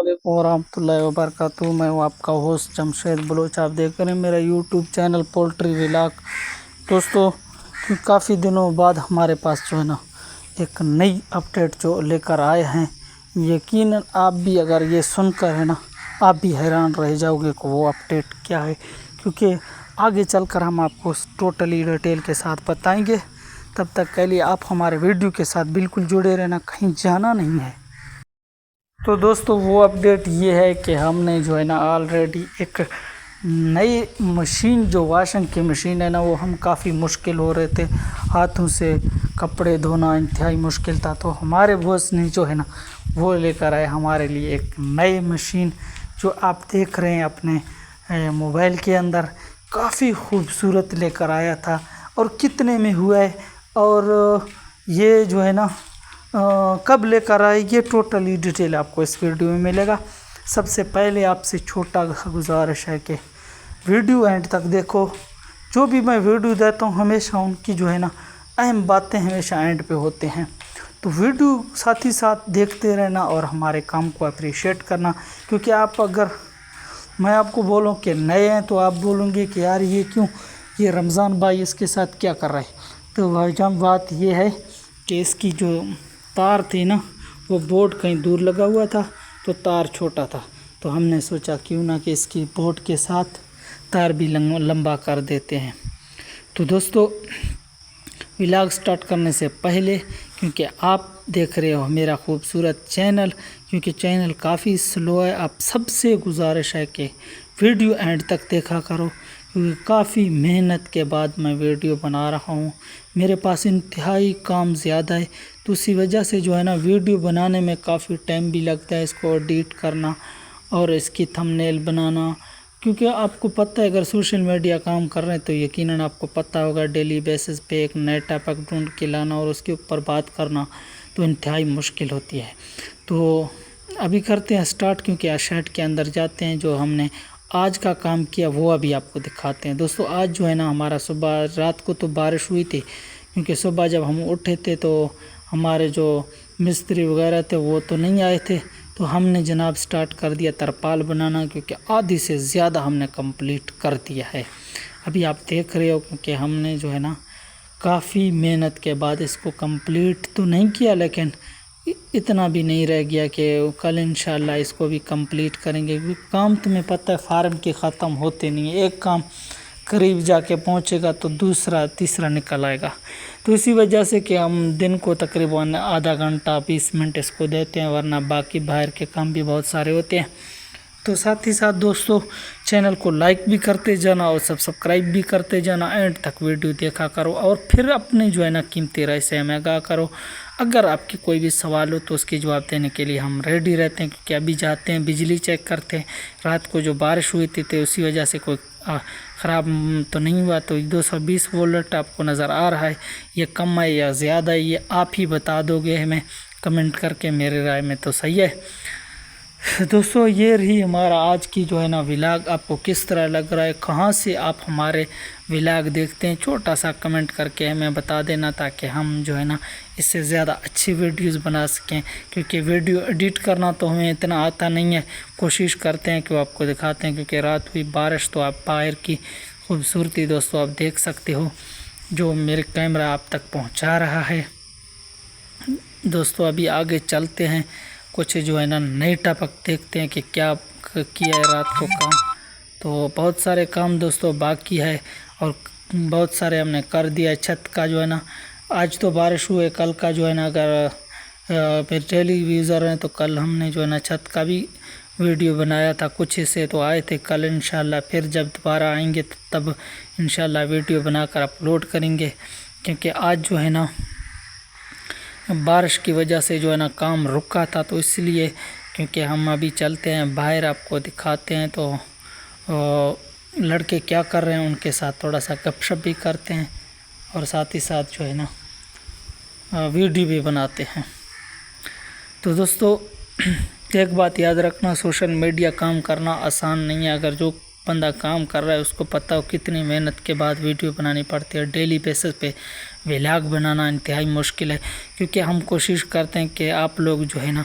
वालेकुम वरहमतुल्लाहि वबरकातुहू। मैं हूँ आपका होस्ट जमशेद बलोच। आप देख रहे हैं मेरा यूट्यूब चैनल पोल्ट्री व्लॉग। दोस्तों, काफ़ी दिनों बाद हमारे पास जो है ना एक नई अपडेट जो लेकर आए हैं। यकीनन आप भी अगर ये सुनकर है ना आप भी हैरान रह जाओगे कि वो अपडेट क्या है, क्योंकि आगे चलकर हम आपको टोटली डिटेल के साथ बताएंगे। तब तक के लिए आप हमारे वीडियो के साथ बिल्कुल जुड़े रहना, कहीं जाना नहीं है। तो दोस्तों, वो अपडेट ये है कि हमने जो है ना ऑलरेडी एक नई मशीन, जो वॉशिंग की मशीन है ना, वो हम काफ़ी मुश्किल हो रहे थे, हाथों से कपड़े धोना इंतहाई मुश्किल था। तो हमारे बॉस ने जो है ना वो लेकर आए हमारे लिए एक नई मशीन, जो आप देख रहे हैं अपने मोबाइल के अंदर। काफ़ी खूबसूरत लेकर आया था। और कितने में हुआ है और ये जो है ना कब लेकर आए, ये टोटली डिटेल आपको इस वीडियो में मिलेगा। सबसे पहले आपसे छोटा गुजारिश है कि वीडियो एंड तक देखो। जो भी मैं वीडियो देता हूँ हमेशा उनकी जो है ना अहम बातें हमेशा एंड पे होते हैं। तो वीडियो साथ ही साथ देखते रहना और हमारे काम को अप्रिशिएट करना, क्योंकि आप अगर मैं आपको बोलूँ कि नए हैं तो आप बोलोगे कि यार ये क्यों, ये रमज़ान भाई इसके साथ क्या कर रहा है। तो भाईजान बात ये है कि इसकी जो तार थी ना वो बोर्ड कहीं दूर लगा हुआ था, तो तार छोटा था। तो हमने सोचा क्यों ना कि इसकी बोर्ड के साथ तार भी लंबा कर देते हैं। तो दोस्तों, व्लॉग स्टार्ट करने से पहले, क्योंकि आप देख रहे हो मेरा खूबसूरत चैनल, क्योंकि चैनल काफ़ी स्लो है, आप सबसे गुजारिश है कि वीडियो एंड तक देखा करो, क्योंकि काफ़ी मेहनत के बाद मैं वीडियो बना रहा हूँ। मेरे पास इंतहाई काम ज़्यादा है, तो उसी वजह से जो है ना वीडियो बनाने में काफ़ी टाइम भी लगता है, इसको एडिट करना और इसकी थंबनेल बनाना। क्योंकि आपको पता है अगर सोशल मीडिया काम कर रहे हैं तो यकीनन आपको पता होगा डेली बेसिस पे एक नया टॉपिक ढूंढ के लाना और उसके ऊपर बात करना तो इंतहाई मुश्किल होती है। तो अभी करते हैं स्टार्ट, क्योंकि आशर्ट के अंदर जाते हैं। जो हमने आज का काम किया वो अभी आपको दिखाते हैं। दोस्तों, आज जो है ना हमारा सुबह, रात को तो बारिश हुई थी, क्योंकि सुबह जब हम उठे थे तो हमारे जो मिस्त्री वगैरह थे वो तो नहीं आए थे। तो हमने जनाब स्टार्ट कर दिया तरपाल बनाना, क्योंकि आधी से ज़्यादा हमने कंप्लीट कर दिया है। अभी आप देख रहे हो, क्योंकि हमने जो है ना काफ़ी मेहनत के बाद इसको कंप्लीट तो नहीं किया, लेकिन इतना भी नहीं रह गया कि कल इंशाल्लाह इसको भी कंप्लीट करेंगे। क्योंकि काम तुम्हें पता है फार्म के ख़त्म होते नहीं है, एक काम करीब जाके पहुंचेगा तो दूसरा तीसरा निकल आएगा। तो इसी वजह से कि हम दिन को तकरीबन आधा घंटा 20 मिनट इसको देते हैं, वरना बाकी बाहर के काम भी बहुत सारे होते हैं। तो साथ ही साथ दोस्तों, चैनल को लाइक भी करते जाना और सब्सक्राइब भी करते जाना, एंड तक वीडियो देखा करो और फिर अपने जो है ना कीमती राय से हमें आगाह करो। अगर आपकी कोई भी सवाल हो तो उसकी जवाब देने के लिए हम रेडी रहते हैं, क्योंकि अभी जाते हैं बिजली चेक करते हैं। रात को जो बारिश हुई थी उसी वजह से कोई ख़राब तो नहीं हुआ। तो 220 वोल्ट आपको नज़र आ रहा है, ये कम है या ज़्यादा है ये आप ही बता दोगे हमें कमेंट करके, मेरे राय में तो सही है। दोस्तों, ये रही हमारा आज की जो है ना व्लॉग। आपको किस तरह लग रहा है, कहाँ से आप हमारे व्लॉग देखते हैं, छोटा सा कमेंट करके हमें बता देना, ताकि हम जो है ना इससे ज़्यादा अच्छी वीडियोस बना सकें। क्योंकि वीडियो एडिट करना तो हमें इतना आता नहीं है, कोशिश करते हैं कि आपको दिखाते हैं। क्योंकि रात हुई बारिश तो आप बाहर की खूबसूरती दोस्तों आप देख सकते हो, जो मेरे कैमरा आप तक पहुँचा रहा है। दोस्तों, अभी आगे चलते हैं, कुछ जो है ना नई टपक देखते हैं कि क्या किया है रात को काम। तो बहुत सारे काम दोस्तों बाकी है और बहुत सारे हमने कर दिया है। छत का जो है ना, आज तो बारिश हुई, कल का जो है ना अगर फिर टेलीविज़र हैं तो कल हमने जो है ना छत का भी वीडियो बनाया था। कुछ हिस्से तो आए थे, कल इंशाल्लाह फिर जब दोबारा आएंगे तब इंशाल्लाह वीडियो बनाकर अपलोड करेंगे। क्योंकि आज जो है ना बारिश की वजह से जो है ना काम रुका था, तो इसलिए क्योंकि हम अभी चलते हैं बाहर, आपको दिखाते हैं। तो लड़के क्या कर रहे हैं उनके साथ थोड़ा सा गपशप भी करते हैं और साथ ही साथ जो है ना वीडियो भी बनाते हैं। तो दोस्तों, एक बात याद रखना, सोशल मीडिया काम करना आसान नहीं है। अगर जो बंदा काम कर रहा है उसको पता हो कितनी मेहनत के बाद वीडियो बनानी पड़ती है। डेली बेसिस पे व्लॉग बनाना इंतहाई मुश्किल है, क्योंकि हम कोशिश करते हैं कि आप लोग जो है ना